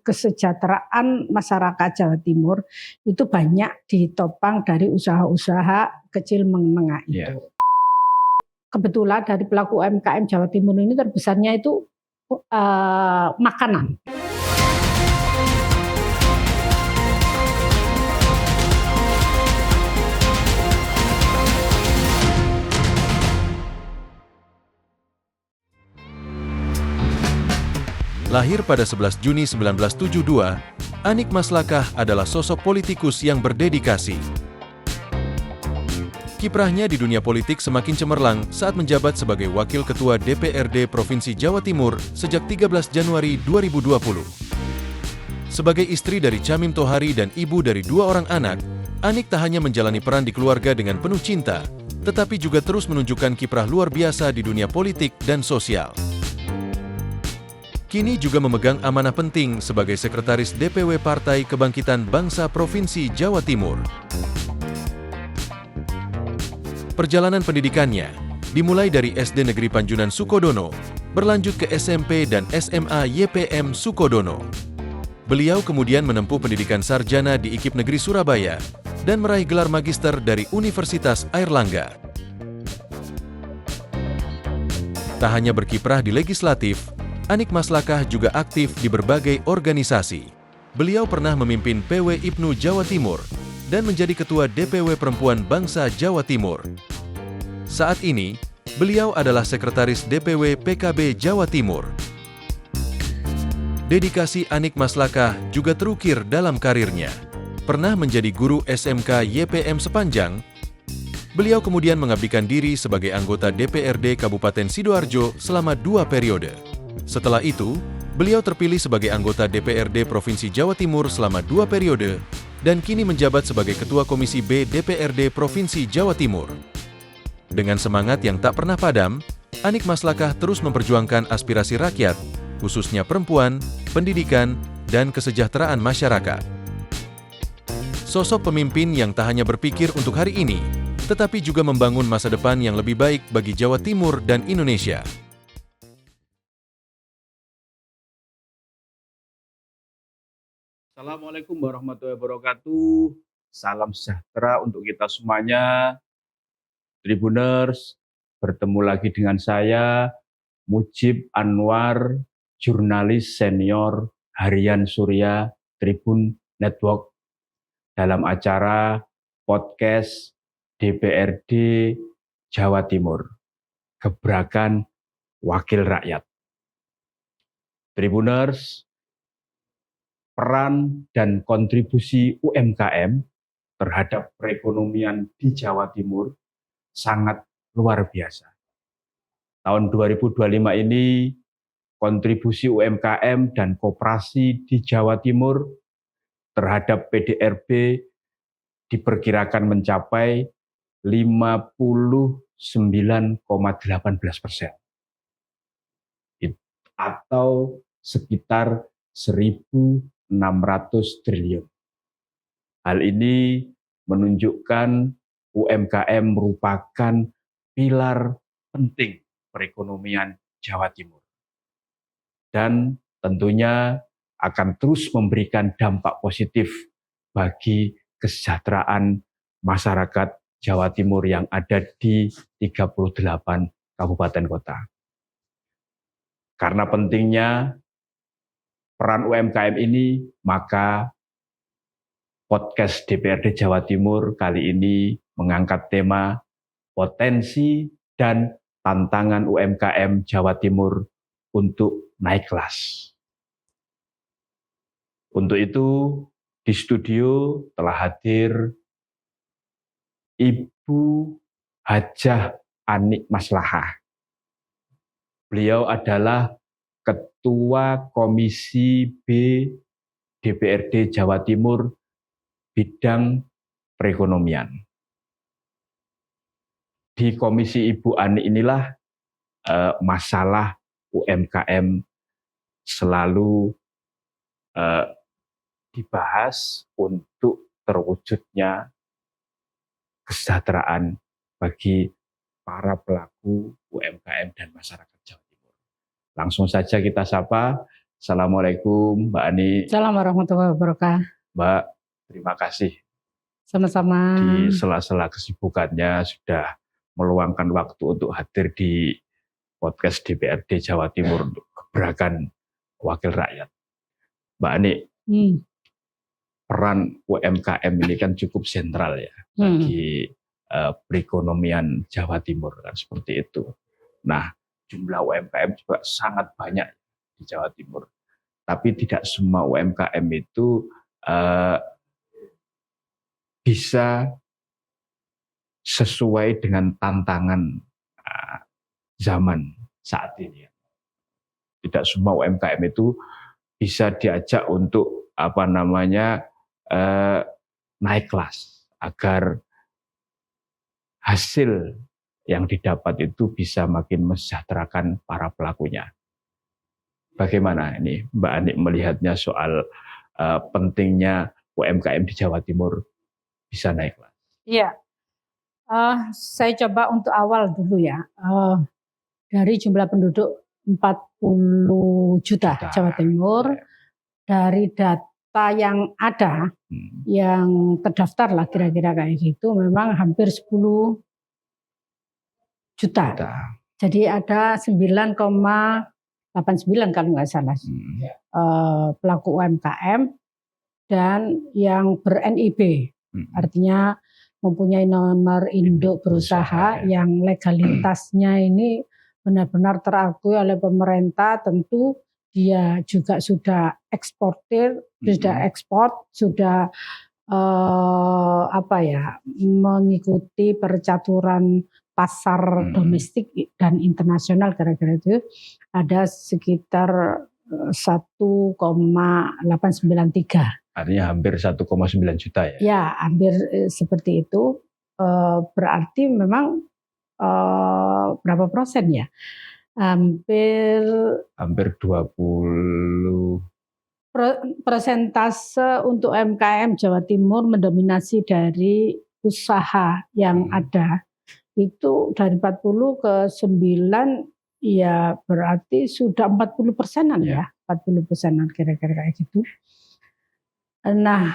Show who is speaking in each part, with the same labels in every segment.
Speaker 1: kesejahteraan masyarakat Jawa Timur itu banyak ditopang dari usaha-usaha kecil menengah itu. Yeah. Kebetulan dari pelaku UMKM Jawa Timur ini terbesarnya itu makanan.
Speaker 2: Lahir pada 11 Juni 1972, Anik Maslakah adalah sosok politikus yang berdedikasi. Kiprahnya di dunia politik semakin cemerlang saat menjabat sebagai Wakil Ketua DPRD Provinsi Jawa Timur sejak 13 Januari 2020. Sebagai istri dari Chamim Tohari dan ibu dari 2 orang anak, Anik tak hanya menjalani peran di keluarga dengan penuh cinta, tetapi juga terus menunjukkan kiprah luar biasa di dunia politik dan sosial. Kini juga memegang amanah penting sebagai Sekretaris DPW Partai Kebangkitan Bangsa Provinsi Jawa Timur. Perjalanan pendidikannya dimulai dari SD Negeri Panjunan Sukodono, berlanjut ke SMP dan SMA YPM Sukodono. Beliau kemudian menempuh pendidikan sarjana di IKIP Negeri Surabaya dan meraih gelar magister dari Universitas Airlangga. Tak hanya berkiprah di legislatif, Anik Maslakah juga aktif di berbagai organisasi. Beliau pernah memimpin PW IPNU Jawa Timur dan menjadi Ketua DPW Perempuan Bangsa Jawa Timur. Saat ini, beliau adalah Sekretaris DPW PKB Jawa Timur. Dedikasi Anik Maslakah juga terukir dalam karirnya. Pernah menjadi guru SMK YPM Sepanjang, beliau kemudian mengabdikan diri sebagai anggota DPRD Kabupaten Sidoarjo selama 2 periode. Setelah itu, beliau terpilih sebagai anggota DPRD Provinsi Jawa Timur selama 2 periode dan kini menjabat sebagai Ketua Komisi B DPRD Provinsi Jawa Timur. Dengan semangat yang tak pernah padam, Anik Maslakah terus memperjuangkan aspirasi rakyat, khususnya perempuan, pendidikan, dan kesejahteraan masyarakat. Sosok pemimpin yang tak hanya berpikir untuk hari ini, tetapi juga membangun masa depan yang lebih baik bagi Jawa Timur dan Indonesia.
Speaker 3: Assalamualaikum warahmatullahi wabarakatuh. Salam sejahtera untuk kita semuanya. Tribuners, bertemu lagi dengan saya, Mujib Anwar, jurnalis senior Harian Surya Tribun Network, dalam acara podcast DPRD Jawa Timur, Gebrakan Wakil Rakyat. Tribuners, peran dan kontribusi UMKM terhadap perekonomian di Jawa Timur sangat luar biasa. Tahun 2025 ini, kontribusi UMKM dan koperasi di Jawa Timur terhadap PDRB diperkirakan mencapai 59,18%, atau sekitar 1.600 triliun. Hal ini menunjukkan UMKM merupakan pilar penting perekonomian Jawa Timur. Dan tentunya akan terus memberikan dampak positif bagi kesejahteraan masyarakat Jawa Timur yang ada di 38 kabupaten kota. Karena pentingnya peran UMKM ini, maka podcast DPRD Jawa Timur kali ini mengangkat tema potensi dan tantangan UMKM Jawa Timur untuk naik kelas. Untuk itu, di studio telah hadir Ibu Hajah Anik Maslakah. Beliau adalah Ketua Komisi B DPRD Jawa Timur bidang perekonomian. Di Komisi Ibu Anik inilah masalah UMKM selalu dibahas untuk terwujudnya kesejahteraan bagi para pelaku UMKM dan masyarakat Jawa Timur. Langsung saja kita sapa Assalamualaikum Mbak Ani.
Speaker 1: Assalamualaikum warahmatullahi wabarakatuh.
Speaker 3: Mbak, terima kasih
Speaker 1: Sama-sama.
Speaker 3: di sela-sela kesibukannya sudah meluangkan waktu untuk hadir di podcast DPRD Jawa Timur untuk Gebrakan Wakil Rakyat. Mbak Ani, peran UMKM ini kan cukup sentral ya bagi perekonomian Jawa Timur, kan seperti itu. Nah, jumlah UMKM juga sangat banyak di Jawa Timur. Tapi tidak semua UMKM itu bisa sesuai dengan tantangan zaman saat ini. Tidak semua UMKM itu bisa diajak untuk naik kelas agar hasil yang didapat itu bisa makin mesejahterakan para pelakunya. Bagaimana ini Mbak Ani melihatnya soal pentingnya UMKM di Jawa Timur bisa naik kelas?
Speaker 1: Iya, saya coba untuk awal dulu ya. Dari jumlah penduduk 40 juta Jawa Timur, dari data yang ada, yang terdaftar lah kira-kira kayak gitu, memang hampir 10 juta. Jadi ada 9,89 kalau nggak salah pelaku UMKM dan yang ber-NIB, artinya mempunyai nomor induk berusaha yang legalitasnya ini benar-benar terakui oleh pemerintah. Tentu dia juga sudah eksportir, sudah ekspor, sudah mengikuti percaturan pasar domestik dan internasional, kira-kira itu ada sekitar 1,893.
Speaker 3: Artinya hampir 1,9 juta ya?
Speaker 1: Ya, hampir seperti itu. Berarti memang berapa persen ya? Hampir
Speaker 3: 20.
Speaker 1: Persentase untuk UMKM Jawa Timur mendominasi dari usaha yang ada. Itu dari 40 ke 9, ya berarti sudah 40%-an ya. 40%-an kira-kira kayak gitu. Nah,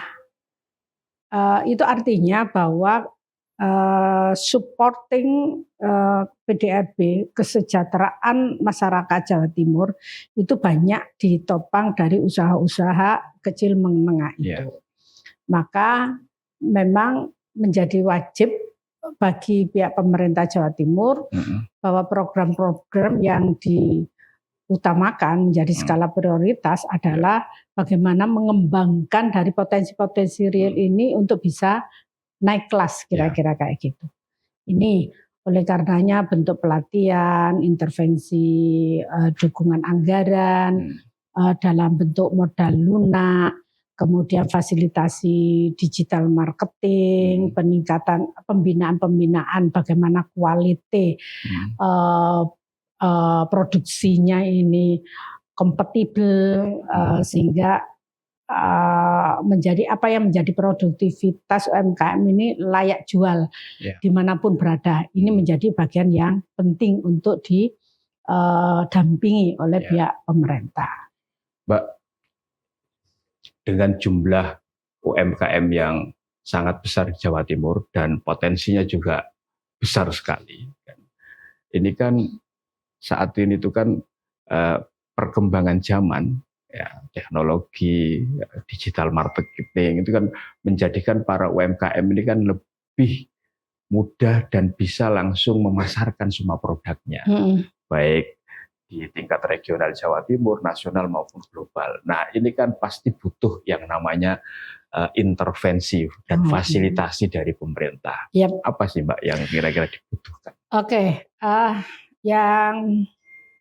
Speaker 1: itu artinya bahwa supporting PDRB, kesejahteraan masyarakat Jawa Timur itu banyak ditopang dari usaha-usaha kecil menengah itu. Maka memang menjadi wajib bagi pihak pemerintah Jawa Timur bahwa program-program yang diutamakan menjadi skala prioritas adalah bagaimana mengembangkan dari potensi-potensi real ini untuk bisa naik kelas, kira-kira kayak gitu. Ini oleh karenanya bentuk pelatihan, intervensi, dukungan anggaran dalam bentuk modal lunak, kemudian fasilitasi digital marketing, peningkatan pembinaan bagaimana kualitas produksinya ini kompatibel, sehingga menjadi apa yang menjadi produktivitas UMKM ini layak jual dimanapun berada. Ini menjadi bagian yang penting untuk didampingi oleh pihak pemerintah.
Speaker 3: Mbak, dengan jumlah UMKM yang sangat besar di Jawa Timur dan potensinya juga besar sekali, ini kan saat ini itu kan perkembangan zaman, teknologi, digital marketing itu kan menjadikan para UMKM ini kan lebih mudah dan bisa langsung memasarkan semua produknya, baik di tingkat regional Jawa Timur, nasional maupun global. Nah, ini kan pasti butuh yang namanya intervensi dan fasilitasi dari pemerintah. Apa sih Mbak yang kira-kira dibutuhkan?
Speaker 1: Yang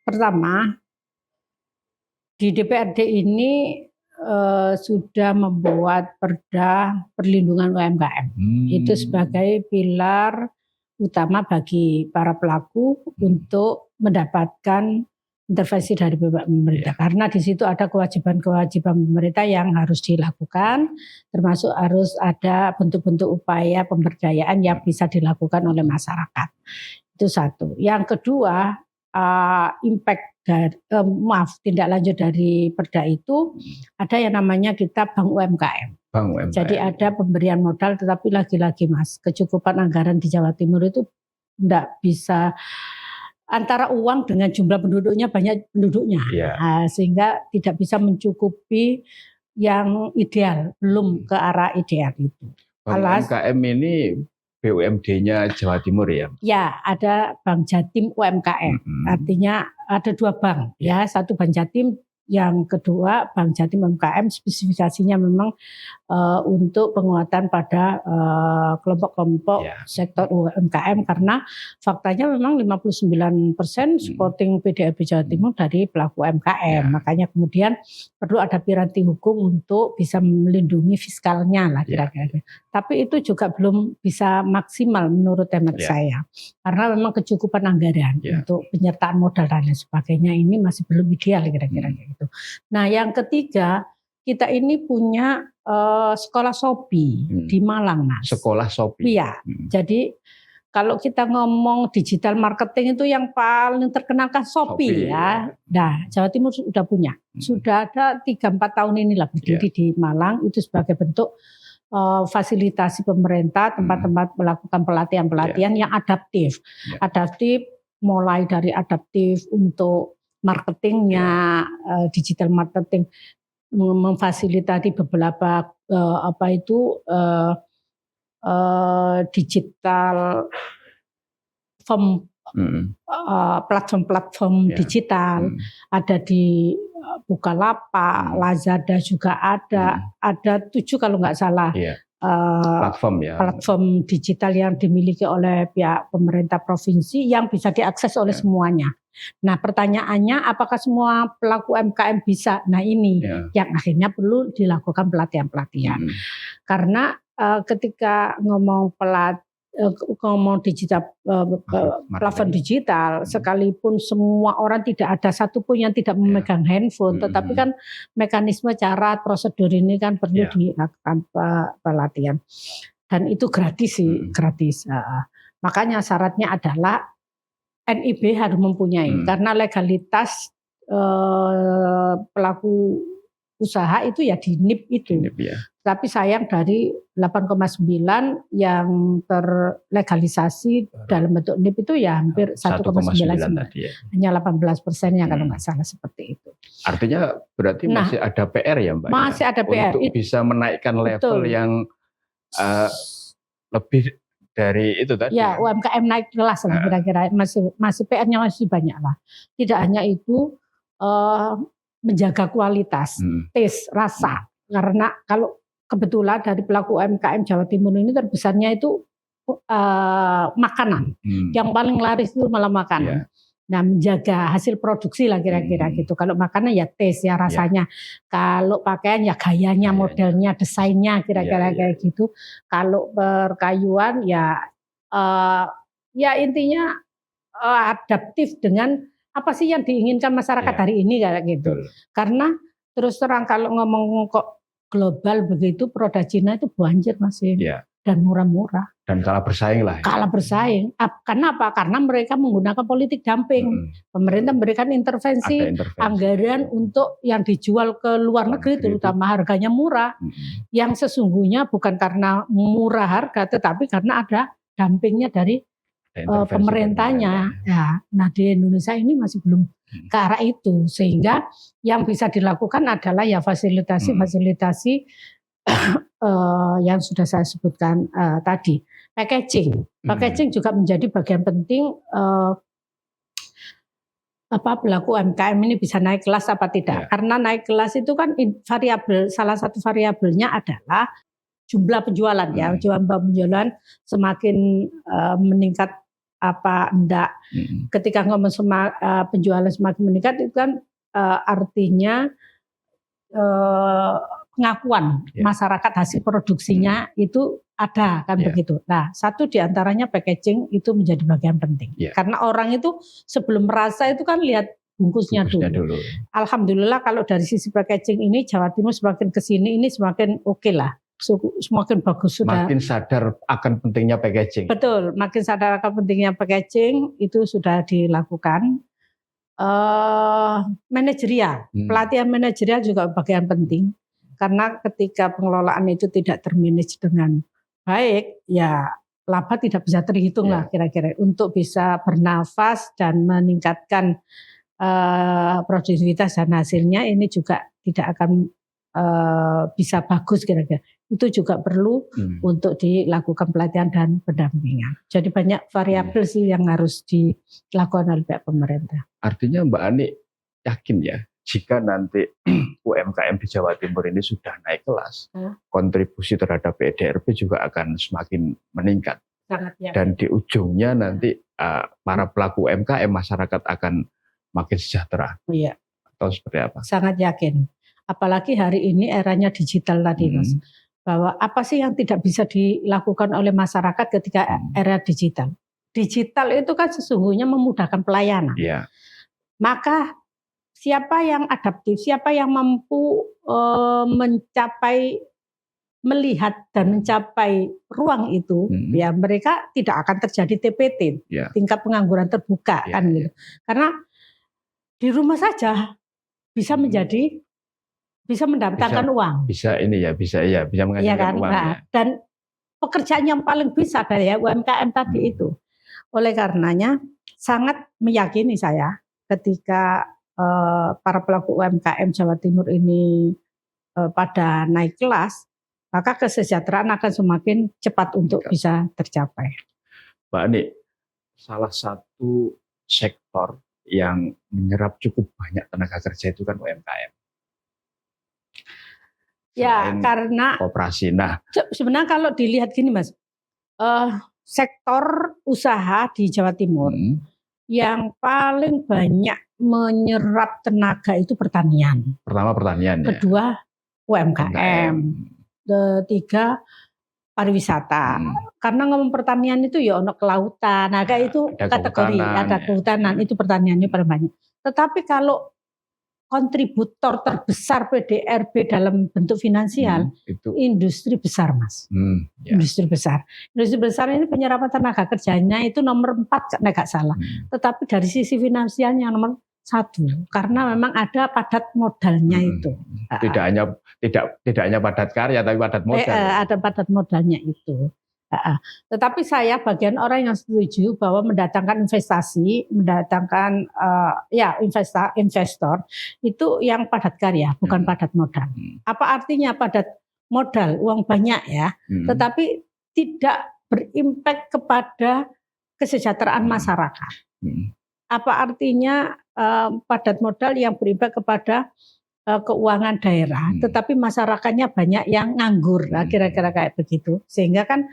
Speaker 1: pertama, di DPRD ini sudah membuat perda perlindungan UMKM. Itu sebagai pilar utama bagi para pelaku untuk mendapatkan intervensi dari pemerintah. Karena di situ ada kewajiban-kewajiban pemerintah yang harus dilakukan, termasuk harus ada bentuk-bentuk upaya pemberdayaan yang bisa dilakukan oleh masyarakat. Itu satu. Yang kedua, impact tindak lanjut dari Perda itu ada yang namanya kita Bank UMKM.
Speaker 3: Bank UMKM.
Speaker 1: Jadi ada pemberian modal, tetapi lagi-lagi Mas, kecukupan anggaran di Jawa Timur itu tidak bisa antara uang dengan jumlah penduduknya, banyak penduduknya, sehingga tidak bisa mencukupi yang ideal, belum ke arah ideal itu.
Speaker 3: Bank UMKM ini BUMD-nya Jawa Timur ya?
Speaker 1: Ya, ada Bank Jatim UMKM. Artinya ada 2 bank, ya, satu Bank Jatim, yang kedua Bank Jatim UMKM. Spesifikasinya memang untuk penguatan pada kelompok-kelompok sektor UMKM, karena faktanya memang 59% supporting PDRB Jawa Timur dari pelaku UMKM. Makanya kemudian perlu ada piranti hukum untuk bisa melindungi fiskalnya lah kira-kira. Tapi itu juga belum bisa maksimal menurut hemat saya, karena memang kecukupan anggaran untuk penyertaan modal dan lain sebagainya ini masih belum ideal kira-kira gitu. Nah, yang ketiga, kita ini punya sekolah Shopee di Malang, Mas.
Speaker 3: Sekolah Shopee.
Speaker 1: Iya. Jadi kalau kita ngomong digital marketing itu yang paling terkenal kan Shopee ya. Nah, Jawa Timur sudah punya. Sudah ada 3-4 tahun inilah berdiri di Malang, itu sebagai bentuk fasilitasi pemerintah, tempat-tempat melakukan pelatihan-pelatihan yang adaptif. Adaptif mulai dari adaptif untuk marketingnya, digital marketing, memfasilitasi beberapa digital platform-platform digital, ada di Bukalapak, Lazada juga ada 7 kalau nggak salah platform digital yang dimiliki oleh pihak pemerintah provinsi yang bisa diakses oleh semuanya. Nah, pertanyaannya apakah semua pelaku UMKM bisa? Nah, ini yang akhirnya perlu dilakukan pelatihan-pelatihan. Karena ketika ngomong digital, platform digital, sekalipun semua orang, tidak ada satupun yang tidak memegang handphone, tetapi kan mekanisme, cara, prosedur ini kan perlu dilakukan pelatihan. Dan itu gratis sih, gratis. Makanya syaratnya adalah NIB harus mempunyai, karena legalitas pelaku usaha itu ya di NIB itu. Tapi sayang dari 8,9 yang terlegalisasi dalam bentuk NIB itu ya hampir 1,9 tadi ya. Hanya 18%-nya kalau nggak salah seperti itu.
Speaker 3: Artinya berarti masih ada PR ya Mbak?
Speaker 1: Masih ada PR.
Speaker 3: Untuk bisa menaikkan level yang lebih dari itu tadi.
Speaker 1: Ya, UMKM naik kelas lah kira-kira, masih PR-nya masih banyak lah. Tidak hanya itu, menjaga kualitas, taste, rasa. Karena kalau kebetulan dari pelaku UMKM Jawa Timur ini terbesarnya itu makanan. Yang paling laris itu malah makanan. Nah, menjaga hasil produksi lah kira-kira gitu. Kalau makanan ya taste, ya rasanya. Kalau pakaian ya gayanya, modelnya, desainnya kira-kira kayak gitu. Kalau perkayuan ya intinya adaptif dengan apa sih yang diinginkan masyarakat hari ini kayak gitu. Karena terus terang kalau ngomong kok global begitu, produk Cina itu banjir masih dan murah-murah. Dan
Speaker 3: kalah bersaing lah.
Speaker 1: Kalah bersaing. Karena apa? Karena mereka menggunakan politik dumping. Pemerintah memberikan intervensi anggaran untuk yang dijual ke luar negeri, terutama harganya murah. Yang sesungguhnya bukan karena murah harga, tetapi karena ada dumpingnya dari pemerintahnya. Ya, nah di Indonesia ini masih belum ke arah itu, sehingga yang bisa dilakukan adalah ya fasilitasi yang sudah saya sebutkan tadi. Packaging juga menjadi bagian penting pelaku UMKM ini bisa naik kelas apa tidak. Karena naik kelas itu kan salah satu variabelnya adalah jumlah penjualan ya. Jumlah penjualan semakin meningkat apa enggak. Ketika ngomong penjualan semakin meningkat itu kan artinya pengakuan masyarakat hasil produksinya itu ada kan begitu. Nah, satu diantaranya packaging itu menjadi bagian penting. Karena orang itu sebelum merasa itu kan lihat bungkusnya dulu. Alhamdulillah kalau dari sisi packaging ini Jawa Timur semakin kesini ini semakin oke lah. Semakin bagus sudah.
Speaker 3: Makin sadar akan pentingnya packaging.
Speaker 1: Betul, makin sadar akan pentingnya packaging itu sudah dilakukan. Manajerial, pelatihan manajerial juga bagian penting karena ketika pengelolaan itu tidak termanage dengan baik, ya laba tidak bisa terhitung lah kira-kira untuk bisa bernafas dan meningkatkan produktivitas dan hasilnya ini juga tidak akan bisa bagus kira-kira. Itu juga perlu untuk dilakukan pelatihan dan pendampingan. Jadi banyak variabel sih yang harus dilakukan oleh pihak pemerintah.
Speaker 3: Artinya Mbak Ani yakin ya, jika nanti UMKM di Jawa Timur ini sudah naik kelas, kontribusi terhadap PDRB juga akan semakin meningkat.
Speaker 1: Sangat yakin.
Speaker 3: Dan di ujungnya nanti para pelaku UMKM masyarakat akan makin sejahtera.
Speaker 1: Iya.
Speaker 3: Atau seperti apa?
Speaker 1: Sangat yakin. Apalagi hari ini eranya digital tadi, Mas. Bahwa apa sih yang tidak bisa dilakukan oleh masyarakat ketika era digital? Digital itu kan sesungguhnya memudahkan pelayanan.
Speaker 3: Iya.
Speaker 1: Maka siapa yang adaptif, siapa yang mampu melihat dan mencapai ruang itu, ya mereka tidak akan terjadi TPT, tingkat pengangguran terbuka kan gitu. Karena di rumah saja bisa bisa mendapatkan uang.
Speaker 3: Bisa menghasilkan uang.
Speaker 1: Ya. Dan pekerjaan yang paling bisa dari UMKM tadi itu. Oleh karenanya sangat meyakini saya ketika para pelaku UMKM Jawa Timur ini pada naik kelas, maka kesejahteraan akan semakin cepat untuk bisa tercapai.
Speaker 3: Mbak Ani, salah satu sektor yang menyerap cukup banyak tenaga kerja itu kan UMKM.
Speaker 1: Ya, karena
Speaker 3: koperasi. Nah,
Speaker 1: sebenarnya kalau dilihat gini, Mas, sektor usaha di Jawa Timur yang paling banyak menyerap tenaga itu pertanian.
Speaker 3: Pertama pertanian.
Speaker 1: Kedua UMKM. Ketiga pariwisata. Karena ngomong pertanian itu ya ono kelautan. Nah, kayak itu kategori ada kehutanan itu pertaniannya paling banyak. Tetapi kalau kontributor terbesar PDRB dalam bentuk finansial itu industri besar, Mas. Industri besar. Industri besar ini penyerapan tenaga kerjanya itu nomor 4 nggak salah. Tetapi dari sisi finansialnya nomor 1 karena memang ada padat modalnya itu.
Speaker 3: Tidak hanya padat karya tapi padat modal.
Speaker 1: Ada padat modalnya itu. Tetapi saya bagian orang yang setuju bahwa mendatangkan investasi, mendatangkan investor itu yang padat karya, bukan padat modal. Apa artinya padat modal? Uang banyak ya, tetapi tidak berimpact kepada kesejahteraan masyarakat. Apa artinya padat modal yang berimpact kepada keuangan daerah, tetapi masyarakatnya banyak yang nganggur, kira-kira kayak begitu, sehingga kan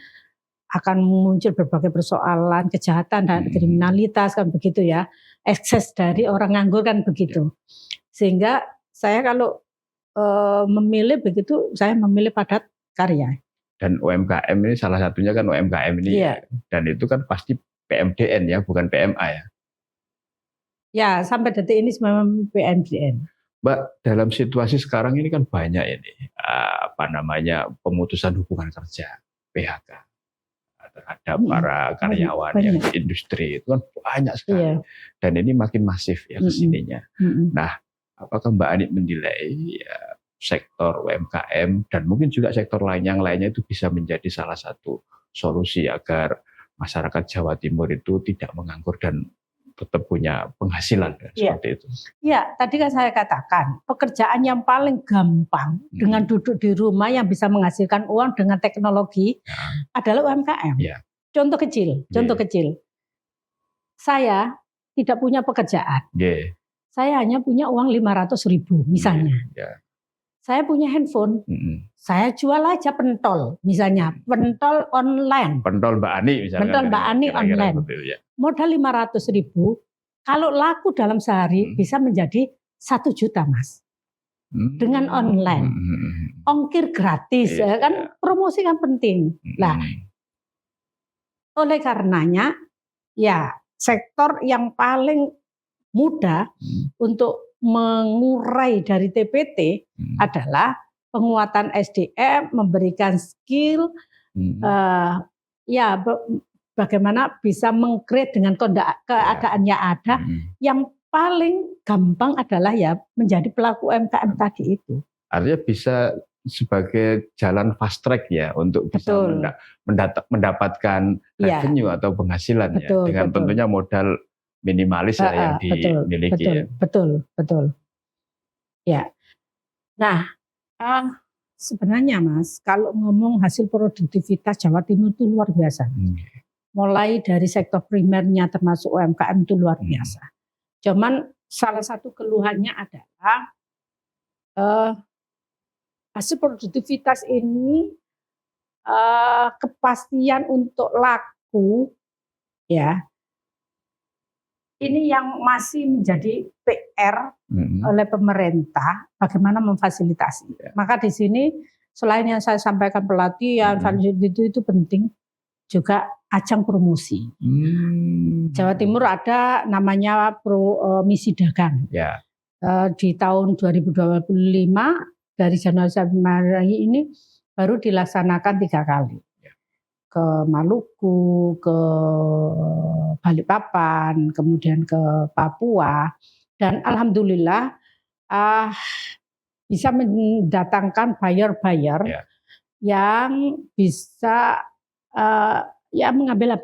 Speaker 1: akan muncul berbagai persoalan kejahatan dan kriminalitas kan begitu ya, ekses dari orang nganggur kan begitu, sehingga saya kalau memilih begitu, saya memilih padat karya.
Speaker 3: Dan UMKM ini salah satunya kan UMKM ini, dan itu kan pasti PMDN ya, bukan PMA ya.
Speaker 1: Ya, sampai detik ini memang PMDN.
Speaker 3: Mbak, dalam situasi sekarang ini kan banyak ini pemutusan hubungan kerja, PHK terhadap para karyawan yang di industri itu kan banyak sekali, dan ini makin masif ya kesininya. Nah, apakah Mbak Ani menilai sektor UMKM dan mungkin juga sektor yang lainnya itu bisa menjadi salah satu solusi agar masyarakat Jawa Timur itu tidak menganggur dan tetap punya penghasilan seperti itu?
Speaker 1: Ya, tadi kan saya katakan pekerjaan yang paling gampang dengan duduk di rumah yang bisa menghasilkan uang dengan teknologi adalah UMKM. Contoh kecil. Saya tidak punya pekerjaan. Saya hanya punya uang 500.000 misalnya. Saya punya handphone. Saya jual aja pentol misalnya, pentol online.
Speaker 3: Pentol Mbak Ani misalnya.
Speaker 1: Pentol Mbak Ani online. Modal 500.000, kalau laku dalam sehari bisa menjadi 1 juta, Mas. Dengan online. Ongkir gratis, kan promosi kan penting. Nah, oleh karenanya ya sektor yang paling mudah untuk mengurai dari TPT adalah penguatan SDM, memberikan skill, bagaimana bisa meng-create dengan keadaan yang ada yang paling gampang adalah ya menjadi pelaku UMKM tadi itu.
Speaker 3: Artinya bisa sebagai jalan fast track ya untuk bisa
Speaker 1: Betul.
Speaker 3: mendapatkan
Speaker 1: Iya.
Speaker 3: revenue atau penghasilan ya,
Speaker 1: Betul,
Speaker 3: dengan
Speaker 1: betul.
Speaker 3: tentunya modal minimalis ya yang dimiliki ya.
Speaker 1: Betul. Ya. Nah, sebenarnya Mas, kalau ngomong hasil produktivitas Jawa Timur itu luar biasa. Mulai dari sektor primernya termasuk UMKM itu luar biasa. Cuman salah satu keluhannya adalah hasil produktivitas ini kepastian untuk laku ya. Ini yang masih menjadi PR oleh pemerintah, bagaimana memfasilitasi. Maka di sini selain yang saya sampaikan pelatihan, itu penting, juga ajang promosi. Jawa Timur ada namanya misi dagang.
Speaker 3: Ya.
Speaker 1: Di tahun 2025 dari Januari sampai ini baru dilaksanakan 3 kali. Ke Maluku, ke Balikpapan, kemudian ke Papua, dan alhamdulillah bisa mendatangkan buyer-buyer yang bisa mengambil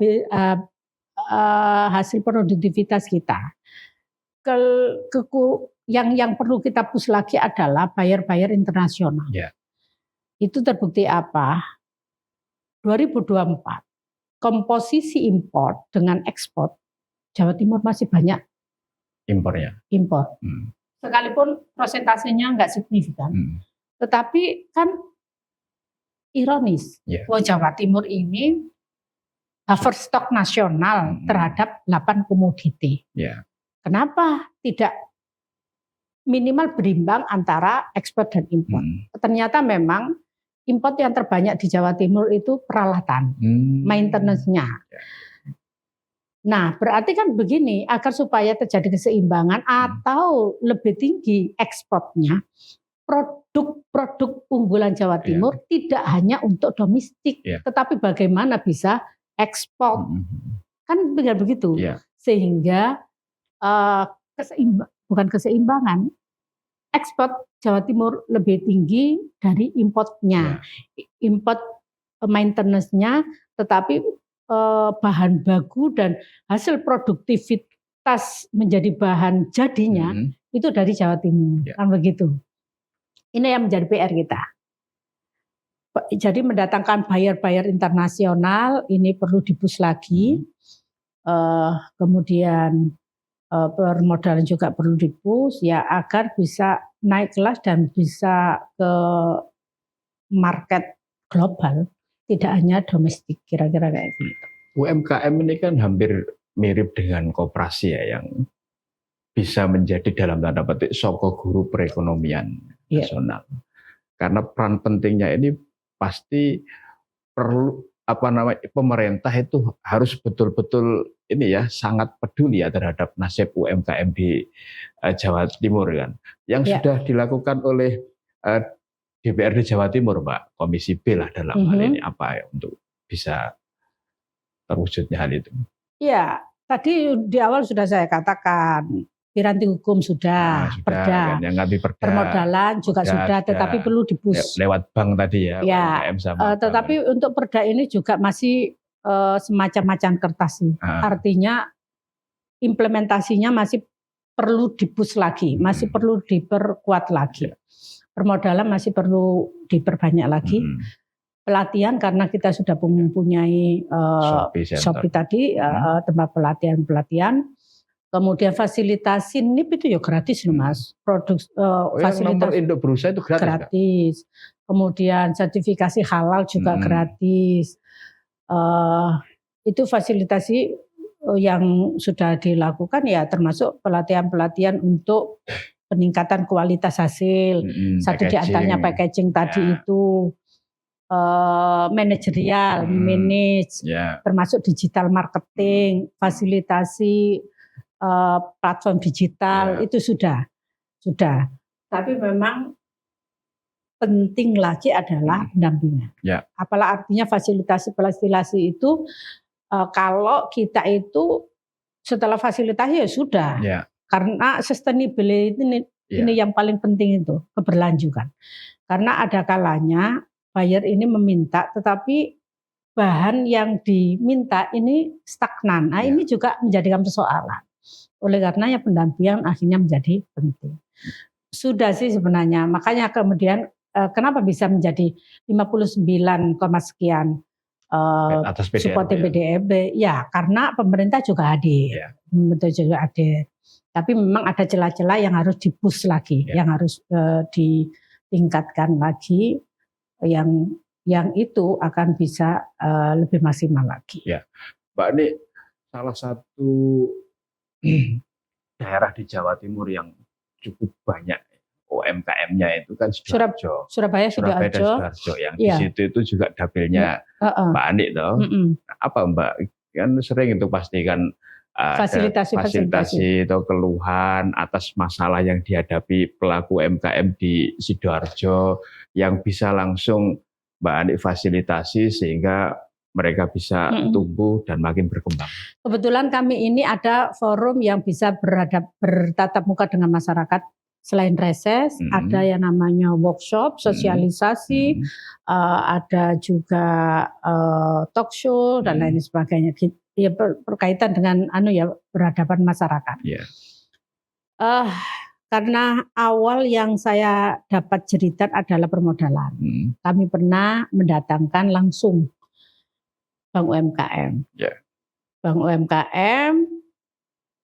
Speaker 1: hasil produktivitas kita. Yang perlu kita push lagi adalah buyer-buyer internasional. Itu terbukti apa? 2024 komposisi impor dengan ekspor Jawa Timur masih banyak impor. Sekalipun prosentasenya nggak signifikan, tetapi kan ironis, Jawa Timur ini buffer stok nasional terhadap 8 komoditi. Kenapa tidak minimal berimbang antara ekspor dan impor? Ternyata memang import yang terbanyak di Jawa Timur itu peralatan, maintenance-nya. Nah, berarti kan begini, agar supaya terjadi keseimbangan atau lebih tinggi ekspornya, produk-produk unggulan Jawa Timur tidak hanya untuk domestik, tetapi bagaimana bisa ekspor. Kan begitu. Sehingga bukan keseimbangan, ekspor Jawa Timur lebih tinggi dari importnya. Import maintenance-nya, tetapi bahan baku dan hasil produktivitas menjadi bahan jadinya itu dari Jawa Timur. Kan begitu. Ini yang menjadi PR kita. Jadi mendatangkan buyer-buyer internasional ini perlu dibus lagi. Kemudian permodalan juga perlu dibus ya agar bisa naik kelas dan bisa ke market global, tidak hanya domestik, kira-kira kayak gitu.
Speaker 3: UMKM ini kan hampir mirip dengan koperasi ya, yang bisa menjadi dalam tanda petik soko guru perekonomian nasional. Karena peran pentingnya ini pasti perlu pemerintah itu harus betul-betul ini ya sangat peduli ya terhadap nasib UMKM di Jawa Timur kan. Yang sudah dilakukan oleh DPRD Jawa Timur, Mbak, Komisi B lah dalam hal ini apa ya untuk bisa terwujudnya hal itu.
Speaker 1: Iya, tadi di awal sudah saya katakan piranti hukum sudah, perda,
Speaker 3: kan, yang
Speaker 1: permodalan juga sudah, tetapi perlu dibus
Speaker 3: lewat bank tadi ya.
Speaker 1: Tetapi untuk perda ini juga masih semacam-macam kertas sih. Artinya implementasinya masih perlu dibus lagi, masih perlu diperkuat lagi. Permodalan masih perlu diperbanyak lagi. Pelatihan karena kita sudah mempunyai Shopee tadi, tempat pelatihan. Kemudian fasilitasi NIP itu ya gratis loh Mas. Produk fasilitas
Speaker 3: nomor induk berusaha itu gratis.
Speaker 1: Kemudian sertifikasi halal juga gratis. Itu fasilitasi yang sudah dilakukan ya, termasuk pelatihan-pelatihan untuk peningkatan kualitas hasil. Satu di antaranya packaging tadi itu. Manajerial, termasuk digital marketing, fasilitasi platform digital itu sudah. Tapi memang penting lagi adalah pendampingan. Apalah artinya fasilitasi itu kalau kita itu setelah fasilitasi ya sudah. Karena sustainability ini yang paling penting itu, keberlanjutan. Karena ada kalanya buyer ini meminta tetapi bahan yang diminta ini stagnan. Nah, ini juga menjadikan persoalan. Oleh karenanya pendampingan akhirnya menjadi penting. Sudah sih sebenarnya, makanya kemudian kenapa bisa menjadi 59, sekian
Speaker 3: atas PDRB,
Speaker 1: supporting PDRB ya karena pemerintah juga hadir, betul juga hadir. Tapi memang ada celah-celah yang harus di-push lagi, yang harus ditingkatkan lagi, yang itu akan bisa lebih maksimal lagi.
Speaker 3: Ya, Mbak, ini salah satu daerah di Jawa Timur yang cukup banyak UMKM-nya itu kan Sidoarjo.
Speaker 1: Surabaya
Speaker 3: dan
Speaker 1: Sidoarjo.
Speaker 3: Yang di situ itu juga dapilnya Mbak Anik toh. Apa Mbak? Kan sering itu pasti kan fasilitasi atau keluhan atas masalah yang dihadapi pelaku UMKM di Sidoarjo yang bisa langsung Mbak Anik fasilitasi sehingga mereka bisa tumbuh dan makin berkembang.
Speaker 1: Kebetulan kami ini ada forum yang bisa bertatap muka dengan masyarakat. Selain reses, ada yang namanya workshop, sosialisasi, ada juga talk show dan lain sebagainya. Ya, berkaitan dengan berhadapan masyarakat. Karena awal yang saya dapat cerita adalah permodalan. Kami pernah mendatangkan langsung Bank UMKM. Bank UMKM,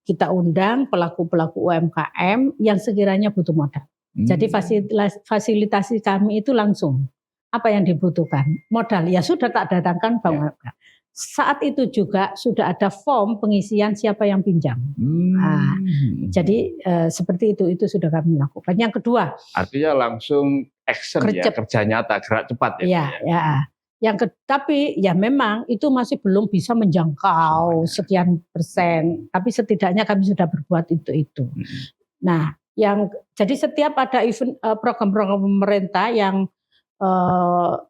Speaker 1: kita undang pelaku-pelaku UMKM yang sekiranya butuh modal. Jadi fasilitasi kami itu langsung. Apa yang dibutuhkan? Modal. Ya sudah tak datangkan Bank UMKM. Saat itu juga sudah ada form pengisian siapa yang pinjam. Nah, jadi seperti itu sudah kami lakukan. Yang kedua.
Speaker 3: Artinya langsung action kerja nyata, gerak cepat
Speaker 1: ya. Tapi ya memang itu masih belum bisa menjangkau sekian persen. Tapi setidaknya kami sudah berbuat itu. Nah, jadi setiap ada event program-program pemerintah yang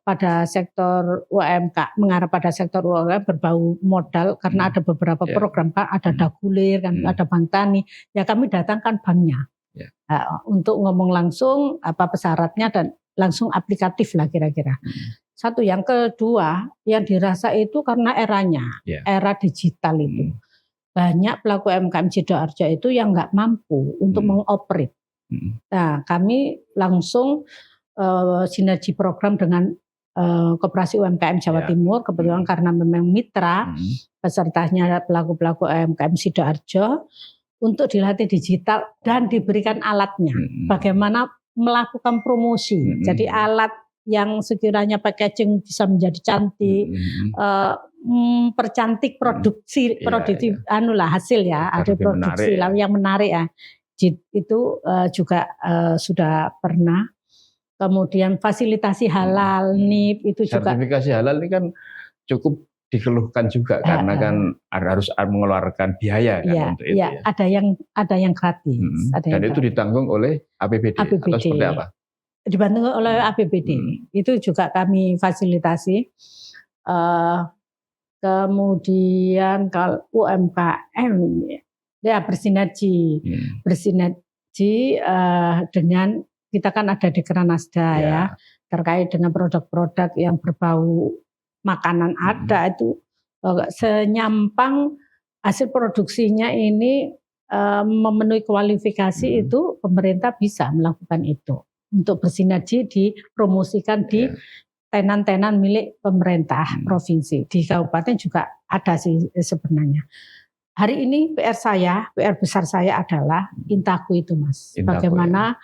Speaker 1: pada sektor UMKM, mengarah pada sektor UMKM berbau modal karena ada beberapa program kan, ada Dagulir kan, ada Bank Tani. Ya kami datangkan banknya untuk ngomong langsung apa persyaratnya dan langsung aplikatif lah kira-kira. Satu, yang kedua yang dirasa itu karena eranya, era digital itu. Banyak pelaku UMKM Sidoarjo itu yang nggak mampu untuk mengoperate. Nah, kami langsung sinergi program dengan Koperasi UMKM Jawa Timur, kebetulan karena memang mitra pesertanya pelaku-pelaku UMKM Sidoarjo, untuk dilatih digital dan diberikan alatnya. Bagaimana melakukan promosi. Jadi alat yang sekiranya packaging bisa menjadi cantik, percantik produksi hasil ya, ada produksi yang menarik ya. Itu juga sudah pernah. Kemudian fasilitasi halal, NIP itu juga.
Speaker 3: Sertifikasi halal ini kan cukup dikeluhkan juga karena kan harus mengeluarkan biaya kan untuk itu.
Speaker 1: Ya. Ada yang gratis.
Speaker 3: Dan itu ditanggung oleh APBD atau seperti apa?
Speaker 1: Dibantu oleh APBD. Itu juga kami fasilitasi. Kemudian kalau UMKM ya bersinergi dengan kita kan ada di Kranasda ya terkait dengan produk-produk yang berbau makanan ada itu senyampang hasil produksinya ini memenuhi kualifikasi itu pemerintah bisa melakukan itu. Untuk bersinergi dipromosikan di tenan-tenan milik pemerintah provinsi. Di kabupaten juga ada sih sebenarnya. Hari ini PR besar saya adalah Intaku itu Mas. Bagaimana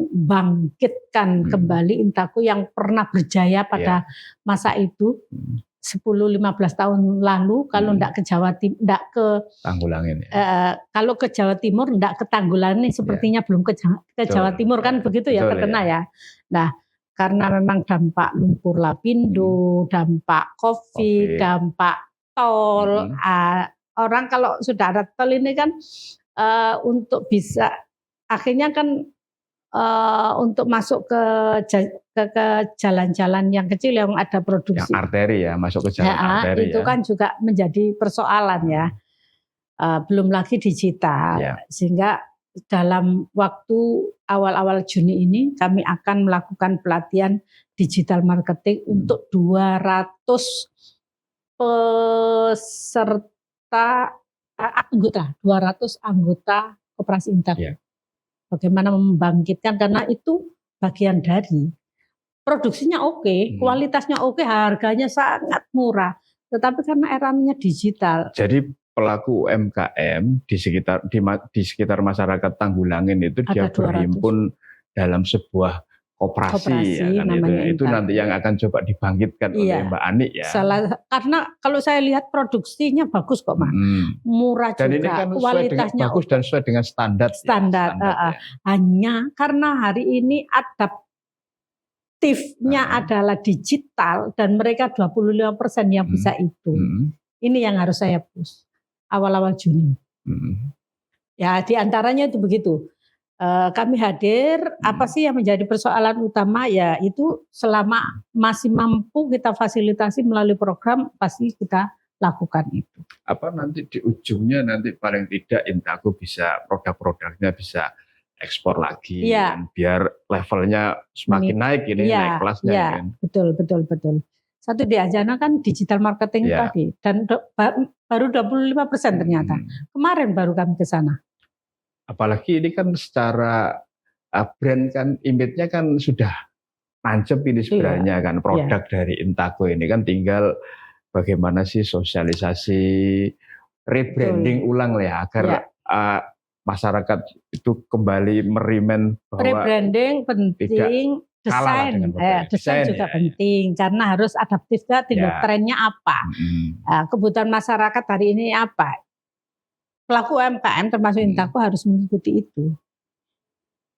Speaker 1: membangkitkan kembali Intaku yang pernah berjaya pada masa itu. 10-15 tahun lalu kalau enggak ke Jawa Timur, enggak ke
Speaker 3: Tanggulangin
Speaker 1: kalau ke Jawa Timur enggak ke Tanggulangin sepertinya belum ke Jawa Timur kan begitu ya terkena ya. Nah, karena memang dampak lumpur lapindo, dampak COVID, dampak tol, orang kalau sudah ada tol ini kan untuk bisa akhirnya kan untuk masuk ke jalan-jalan yang kecil yang ada
Speaker 3: Yang
Speaker 1: produksi.
Speaker 3: arteri ya, masuk ke jalan
Speaker 1: Ya,
Speaker 3: arteri
Speaker 1: itu
Speaker 3: ya.
Speaker 1: kan juga menjadi persoalan ya. Belum lagi digital.
Speaker 3: Ya.
Speaker 1: Sehingga dalam waktu awal-awal Juni ini kami akan melakukan pelatihan digital marketing untuk 200 peserta anggota, 200 anggota Koperasi Intaku.
Speaker 3: Ya.
Speaker 1: Bagaimana membangkitkan, karena itu bagian dari produksinya oke, kualitasnya oke, harganya sangat murah. Tetapi karena eranya digital.
Speaker 3: Jadi pelaku UMKM di sekitar masyarakat Tanggulangin itu dia
Speaker 1: Ada 200.
Speaker 3: berhimpun dalam sebuah koperasi ya kan,
Speaker 1: namanya
Speaker 3: itu nanti yang akan coba dibangkitkan oleh Mbak Ani ya.
Speaker 1: Karena kalau saya lihat produksinya bagus kok, Mas. Murah
Speaker 3: dan
Speaker 1: juga,
Speaker 3: ini kan
Speaker 1: kualitasnya
Speaker 3: bagus dan sesuai dengan standar. Ya.
Speaker 1: Hanya karena hari ini adaptifnya adalah digital dan mereka 25% yang bisa itu. Ini yang harus saya push awal-awal Juni. Ya, diantaranya itu begitu. Kami hadir, apa sih yang menjadi persoalan utama, ya itu selama masih mampu kita fasilitasi melalui program, pasti kita lakukan itu.
Speaker 3: Apa nanti di ujungnya nanti paling tidak Intaku bisa produk-produknya bisa ekspor lagi, dan biar levelnya semakin naik ini, naik kelasnya.
Speaker 1: Ya,
Speaker 3: kan?
Speaker 1: Betul. Satu di Ajana kan digital marketing tadi, dan baru 25% ternyata. Kemarin baru kami ke sana.
Speaker 3: Apalagi ini kan secara brand kan, image-nya kan sudah nancep ini sebenarnya kan, produk dari Intaku ini kan tinggal bagaimana sih sosialisasi, rebranding ulang lah ya, agar masyarakat itu kembali merimen bahwa
Speaker 1: rebranding penting, desain juga penting karena harus adaptif trennya apa, kebutuhan masyarakat hari ini apa. Pelaku UMKM termasuk Intaku harus mengikuti itu,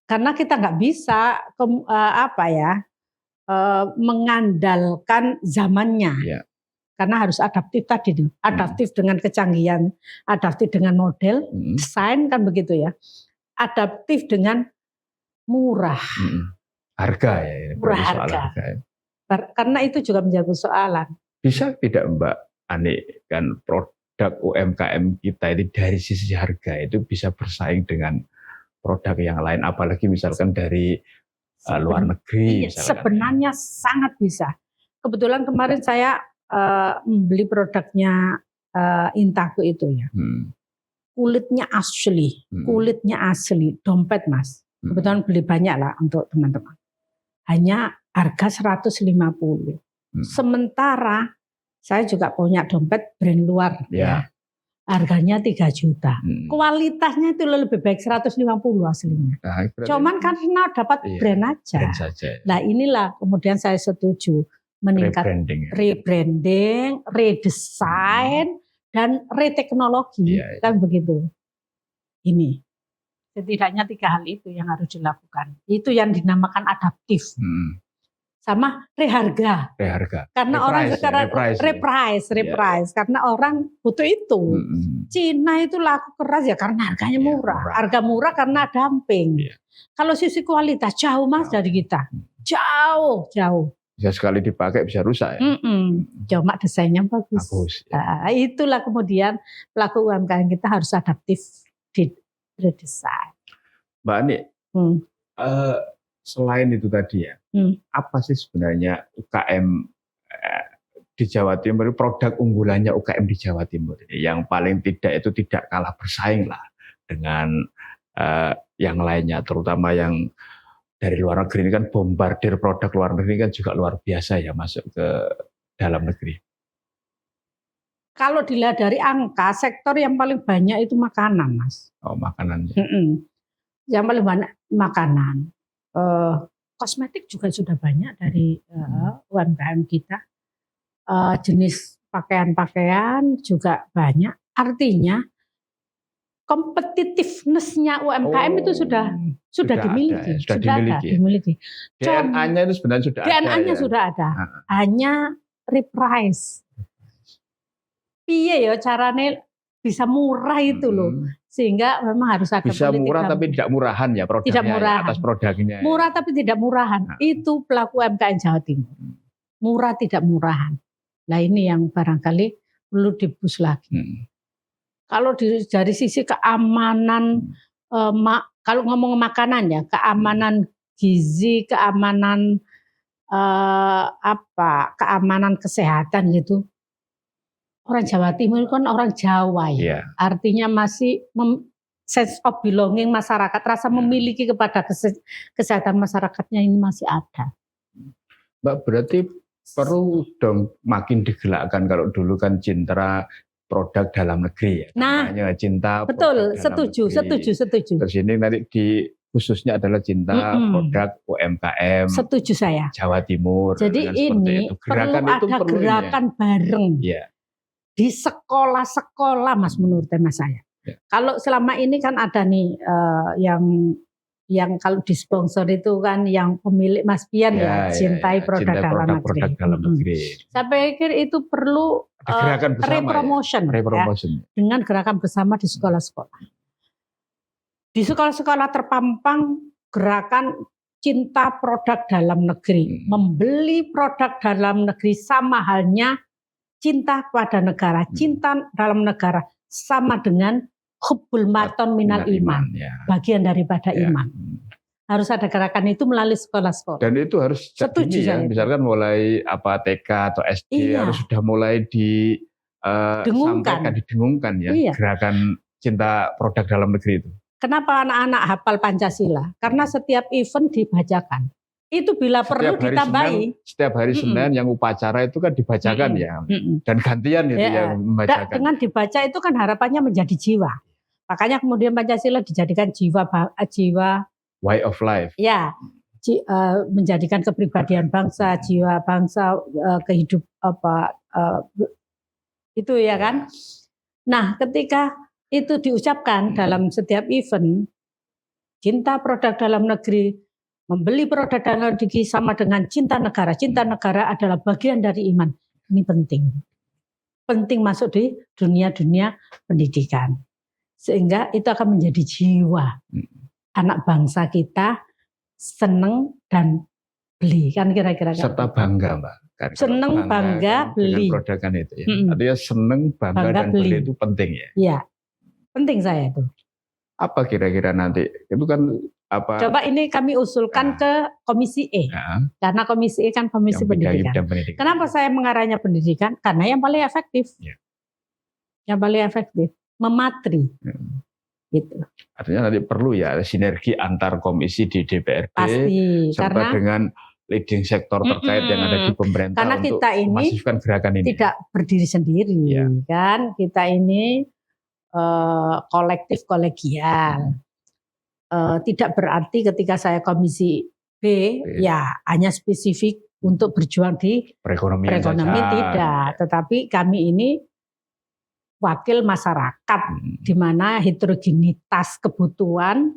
Speaker 1: karena kita nggak bisa mengandalkan zamannya, karena harus adaptif tadi, adaptif dengan kecanggihan, adaptif dengan model, desain kan begitu ya, adaptif dengan murah,
Speaker 3: harga ya,
Speaker 1: murah harga. Karena itu juga menjadi persoalan.
Speaker 3: Bisa tidak Mbak Ani kan produk UMKM kita ini dari sisi harga itu bisa bersaing dengan produk yang lain, apalagi misalkan dari luar negeri.
Speaker 1: Sebenarnya sangat bisa. Kebetulan kemarin saya membeli produknya Intaku itu ya. Kulitnya asli, dompet Mas. Kebetulan beli banyak lah untuk teman-teman. Hanya harga 150. Sementara saya juga punya dompet brand luar ya. Harganya 3 juta. Kualitasnya itu lebih baik 150 aslinya. Cuman karena dapat brand aja. Nah, inilah kemudian saya setuju meningkat rebranding, redesign dan reteknologi kan begitu. Ini setidaknya 3 hal itu yang harus dilakukan. Itu yang dinamakan adaptif. Sama reharga. Karena orang sekarang reprice karena orang butuh itu. Cina itu laku keras ya karena harganya murah. Harga murah karena dumping. Kalau sisi kualitas jauh Mas dari kita. Jauh.
Speaker 3: Bisa sekali dipakai bisa rusak ya.
Speaker 1: Cuma desainnya bagus. Nah, itulah kemudian pelaku UMKM kita harus adaptif di redesign.
Speaker 3: Mbak Ani, selain itu tadi ya, apa sih sebenarnya UKM di Jawa Timur, produk unggulannya UKM di Jawa Timur ini, yang paling tidak itu tidak kalah bersaing lah dengan yang lainnya, terutama yang dari luar negeri ini kan bombardir produk luar negeri kan juga luar biasa ya masuk ke dalam negeri.
Speaker 1: Kalau dilihat dari angka, sektor yang paling banyak itu makanan, Mas.
Speaker 3: Oh, makanan.
Speaker 1: Yang paling banyak makanan. Kosmetik juga sudah banyak dari UMKM kita. Jenis pakaian-pakaian juga banyak. Artinya kompetitiveness-nya UMKM itu sudah dimiliki. Dimiliki.
Speaker 3: DNA-nya itu sebenarnya sudah ada.
Speaker 1: DNA-nya sudah ada. Hanya reprice. Piye ya carane bisa murah itu loh. Sehingga memang harus ada
Speaker 3: Bisa
Speaker 1: politik
Speaker 3: murah
Speaker 1: dalam-
Speaker 3: tapi tidak murahan ya produknya.
Speaker 1: Tidak
Speaker 3: ya,
Speaker 1: murahan.
Speaker 3: atas produknya.
Speaker 1: Murah tapi tidak murahan.
Speaker 3: Nah.
Speaker 1: Itu pelaku UMKM Jawa Timur. Murah tidak murahan. Nah ini yang barangkali perlu dibus lagi. Kalau dari sisi keamanan, kalau ngomong makanan ya, keamanan gizi, keamanan keamanan kesehatan gitu. Orang Jawa Timur kan orang Jawa ya.
Speaker 3: Iya.
Speaker 1: Artinya masih sense of belonging masyarakat, rasa memiliki kepada kesehatan masyarakatnya ini masih ada.
Speaker 3: Mbak, berarti perlu dong makin digelakkan. Kalau dulu kan cinta produk dalam negeri ya.
Speaker 1: Nah,
Speaker 3: namanya cinta
Speaker 1: betul,
Speaker 3: produk dalam negeri.
Speaker 1: setuju.
Speaker 3: Terus ini nanti khususnya adalah cinta produk UMKM
Speaker 1: Setuju saya.
Speaker 3: Jawa Timur.
Speaker 1: Jadi
Speaker 3: dengan seperti
Speaker 1: ini
Speaker 3: itu.
Speaker 1: perlu
Speaker 3: Gerakan itu
Speaker 1: ada
Speaker 3: perlu
Speaker 1: gerakan bareng
Speaker 3: ya.
Speaker 1: di sekolah-sekolah, Mas, menurut tema saya.
Speaker 3: Ya.
Speaker 1: Kalau selama ini kan ada nih yang kalau disponsor itu kan yang pemilik Mas Pian ya, cintai produk dalam negeri. Saya pikir itu perlu
Speaker 3: gerakan bersama
Speaker 1: repromotion, ya, dengan gerakan bersama di sekolah-sekolah. Di sekolah-sekolah terpampang gerakan cinta produk dalam negeri, membeli produk dalam negeri sama halnya cinta pada negara, cinta dalam negara sama dengan hubbul maton minal iman,
Speaker 3: ya.
Speaker 1: bagian daripada
Speaker 3: Ya.
Speaker 1: iman. Harus ada gerakan itu melalui sekolah-sekolah.
Speaker 3: Dan itu harus
Speaker 1: Setuju
Speaker 3: dini ya,
Speaker 1: saya.
Speaker 3: misalkan mulai TK atau SD
Speaker 1: Iya.
Speaker 3: harus sudah mulai didengungkan ya,
Speaker 1: Iya.
Speaker 3: gerakan cinta produk dalam negeri itu.
Speaker 1: Kenapa anak-anak hafal Pancasila? Karena setiap event dibacakan. Itu bila perlu ditambahi.
Speaker 3: Setiap hari Senin yang upacara itu kan dibacakan ya. Dan gantian itu
Speaker 1: Ya.
Speaker 3: yang membacakan.
Speaker 1: Dengan dibaca itu kan harapannya menjadi jiwa. Makanya kemudian Pancasila dijadikan jiwa
Speaker 3: Way of life.
Speaker 1: ya, menjadikan kepribadian bangsa, jiwa bangsa, kehidup itu ya kan. Nah, ketika itu diucapkan dalam setiap event, cinta produk dalam negeri, membeli produk dalam negeri sama dengan cinta negara. Cinta negara adalah bagian dari iman. Ini penting. Penting masuk di dunia-dunia pendidikan. Sehingga itu akan menjadi jiwa anak bangsa kita, seneng dan beli, kan kira-kira.
Speaker 3: Serta bangga, Mbak. Kan
Speaker 1: seneng, bangga, beli.
Speaker 3: Produk kan itu ya. Artinya seneng, bangga dan beli itu penting ya.
Speaker 1: Iya, penting saya itu.
Speaker 3: Apa kira-kira nanti? Itu kan apa?
Speaker 1: Coba ini kami usulkan ke Komisi E. Karena Komisi E kan Komisi Pendidikan. Kenapa saya mengarahnya pendidikan? Karena yang paling efektif. Ya. Yang paling efektif. Mematri. Gitu.
Speaker 3: Artinya nanti perlu ya sinergi antar komisi di DPRD.
Speaker 1: Pasti.
Speaker 3: Serta
Speaker 1: karena
Speaker 3: dengan leading sektor terkait yang ada di pemerintah
Speaker 1: karena
Speaker 3: untuk
Speaker 1: kita ini
Speaker 3: memasifkan gerakan ini.
Speaker 1: Tidak berdiri sendiri. Ya. Kan kita ini kolektif kolegial. Tidak berarti ketika saya Komisi B ya hanya spesifik untuk berjuang di perekonomian tidak, tetapi kami ini wakil masyarakat di mana heterogenitas kebutuhan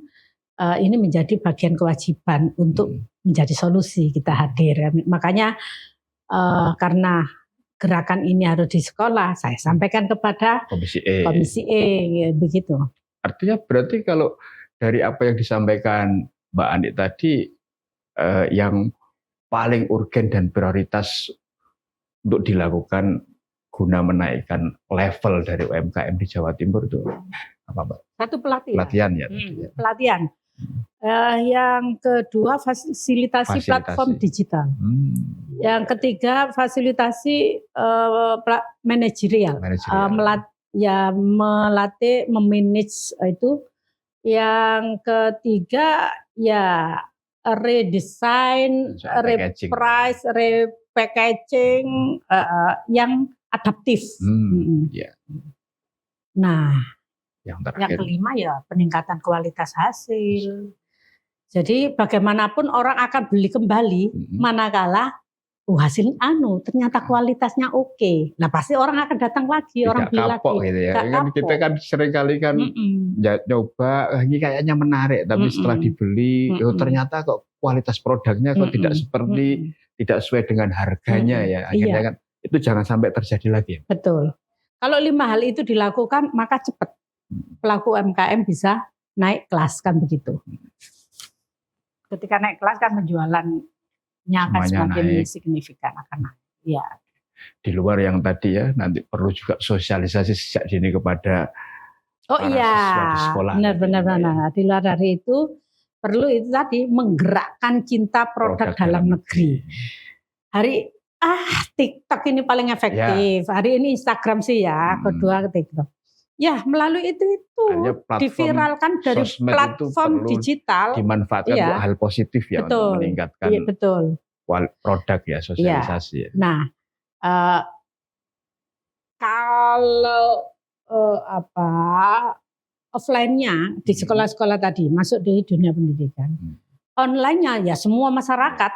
Speaker 1: ini menjadi bagian kewajiban untuk menjadi solusi kita hadir. Makanya karena gerakan ini harus di sekolah, saya sampaikan kepada Komisi E begitu.
Speaker 3: Artinya berarti kalau dari apa yang disampaikan Mbak Andi tadi, yang paling urgen dan prioritas untuk dilakukan guna menaikkan level dari UMKM di Jawa Timur itu apa, Mbak?
Speaker 1: Satu pelatihan.
Speaker 3: Pelatihan ya.
Speaker 1: Pelatihan. Yang kedua fasilitasi platform digital. Yang ketiga fasilitasi manajerial. Melatih memanage itu. Yang ketiga ya redesign, reprice, repackaging yang adaptif. Nah, yang kelima ya peningkatan kualitas hasil. Jadi bagaimanapun orang akan beli kembali manakala hasil ternyata kualitasnya oke. Nah pasti orang akan datang lagi,
Speaker 3: tidak
Speaker 1: orang beli lagi.
Speaker 3: Gitu ya. Kan kita kan seringkali kan nyoba ini kayaknya menarik, tapi setelah dibeli ternyata kok kualitas produknya kok tidak seperti tidak sesuai dengan harganya ya. Akhirnya kan itu jangan sampai terjadi lagi.
Speaker 1: Betul. Kalau 5 hal itu dilakukan maka cepat. pelaku UMKM bisa naik kelas kan begitu. Ketika naik kelas kan penjualannya akan
Speaker 3: Semuanya
Speaker 1: semakin
Speaker 3: naik.
Speaker 1: signifikan akan naik. Ya.
Speaker 3: Di luar yang tadi ya, nanti perlu juga sosialisasi sejak dini kepada
Speaker 1: Oh
Speaker 3: para
Speaker 1: iya,
Speaker 3: siswa di sekolah.
Speaker 1: benar.
Speaker 3: Ya.
Speaker 1: Di luar dari itu perlu itu tadi menggerakkan cinta produk dalam negeri. Hari TikTok ini paling efektif. Ya. Hari ini Instagram sih ya, kedua TikTok. Ya, melalui itu diviralkan dari platform digital,
Speaker 3: dimanfaatkan untuk hal positif ya, untuk meningkatkan produk ya, sosialisasi. Ya.
Speaker 1: Nah, kalau offline-nya di sekolah-sekolah tadi masuk di dunia pendidikan, online-nya ya semua masyarakat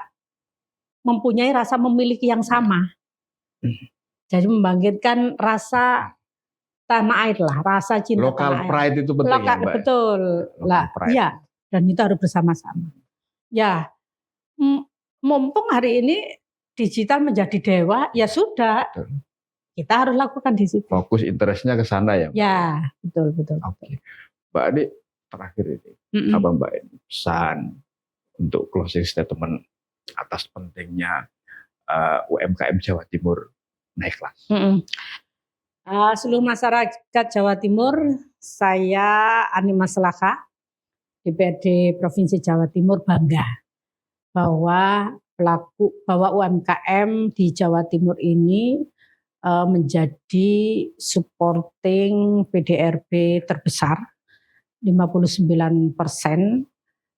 Speaker 1: mempunyai rasa memiliki yang sama. Jadi membangkitkan rasa tanah air lah, rasa cinta
Speaker 3: local
Speaker 1: tanah air.
Speaker 3: Pride itu penting ya, Mbak.
Speaker 1: Betul lah, ya, dan itu harus bersama-sama. Ya, mumpung hari ini digital menjadi dewa, ya sudah, kita harus lakukan di situ.
Speaker 3: Fokus interestnya ke sana ya, Mbak.
Speaker 1: Ya, betul.
Speaker 3: Oke. Mbak Adi, terakhir ini, apa Mbak ini pesan untuk closing statement atas pentingnya UMKM Jawa Timur naik kelas?
Speaker 1: Seluruh masyarakat Jawa Timur, saya Ani Maslaka, DPRD Provinsi Jawa Timur bangga bahwa UMKM di Jawa Timur ini menjadi supporting PDRB terbesar 59%,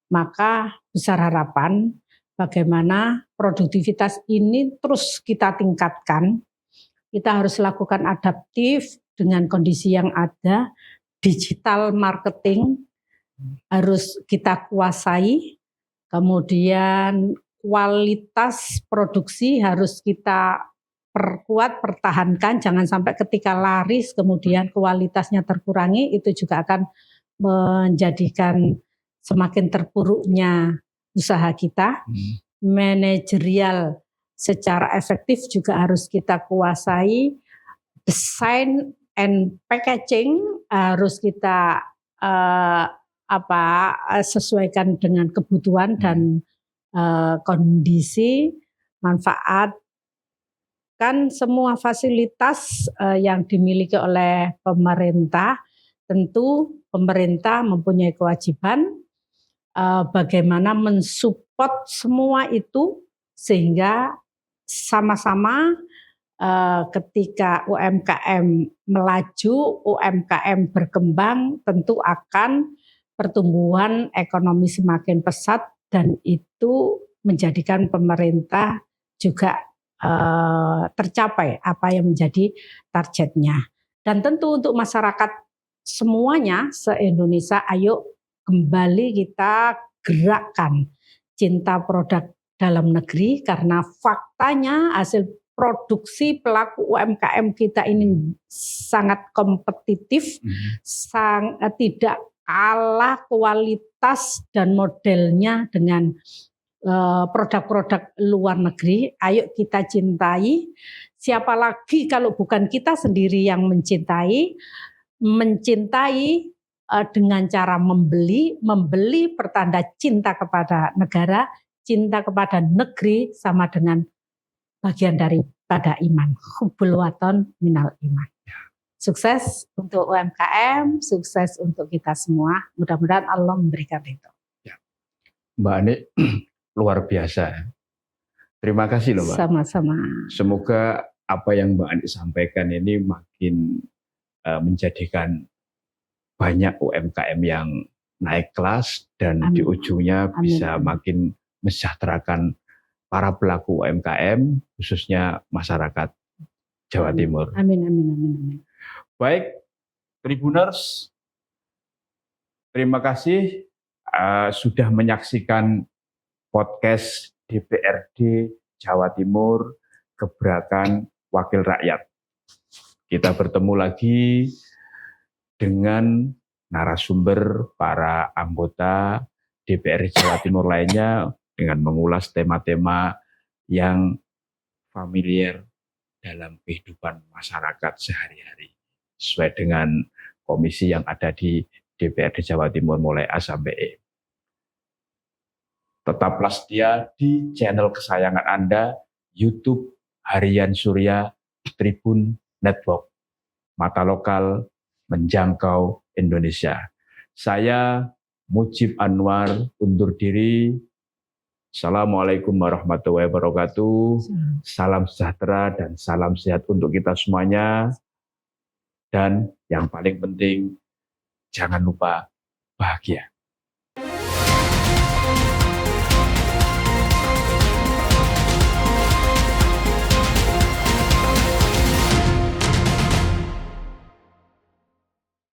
Speaker 1: maka besar harapan bagaimana produktivitas ini terus kita tingkatkan. Kita harus lakukan adaptif dengan kondisi yang ada, digital marketing harus kita kuasai, kemudian kualitas produksi harus kita perkuat, pertahankan, jangan sampai ketika laris kemudian kualitasnya terkurangi, itu juga akan menjadikan semakin terpuruknya usaha kita. Manajerial secara efektif juga harus kita kuasai, desain and packaging harus kita sesuaikan dengan kebutuhan dan kondisi, manfaatkan semua fasilitas yang dimiliki oleh pemerintah. Tentu pemerintah mempunyai kewajiban bagaimana mensupport semua itu sehingga sama-sama ketika UMKM melaju, UMKM berkembang, tentu akan pertumbuhan ekonomi semakin pesat dan itu menjadikan pemerintah juga tercapai apa yang menjadi targetnya. Dan tentu untuk masyarakat semuanya se-Indonesia, ayo kembali kita gerakkan cinta produk dalam negeri, karena faktanya hasil produksi pelaku UMKM kita ini sangat kompetitif, tidak kalah kualitas dan modelnya dengan produk-produk luar negeri. Ayo kita cintai, siapa lagi kalau bukan kita sendiri yang mencintai dengan cara membeli pertanda cinta kepada negara, cinta kepada negeri sama dengan bagian daripada iman. Hubbul waton minal iman. Sukses untuk UMKM, sukses untuk kita semua. Mudah-mudahan Allah memberikan itu.
Speaker 3: Ya. Mbak Ani, luar biasa. Terima kasih loh Mbak.
Speaker 1: Sama-sama.
Speaker 3: Semoga apa yang Mbak Ani sampaikan ini makin menjadikan banyak UMKM yang naik kelas dan di ujungnya bisa makin mesejahterakan para pelaku UMKM, khususnya masyarakat Jawa Timur.
Speaker 1: Amin.
Speaker 3: Baik, Tribuners, terima kasih sudah menyaksikan podcast DPRD Jawa Timur, Gebrakan Wakil Rakyat. Kita bertemu lagi dengan narasumber para anggota DPRD Jawa Timur lainnya dengan mengulas tema-tema yang familiar dalam kehidupan masyarakat sehari-hari sesuai dengan komisi yang ada di DPRD Jawa Timur mulai A sampai E. Tetaplah setia di channel kesayangan Anda, YouTube Harian Surya Tribun Network. Mata lokal menjangkau Indonesia. Saya Mujib Anwar undur diri. Assalamualaikum warahmatullahi wabarakatuh. Salam sejahtera dan salam sehat untuk kita semuanya. Dan yang paling penting, jangan lupa bahagia.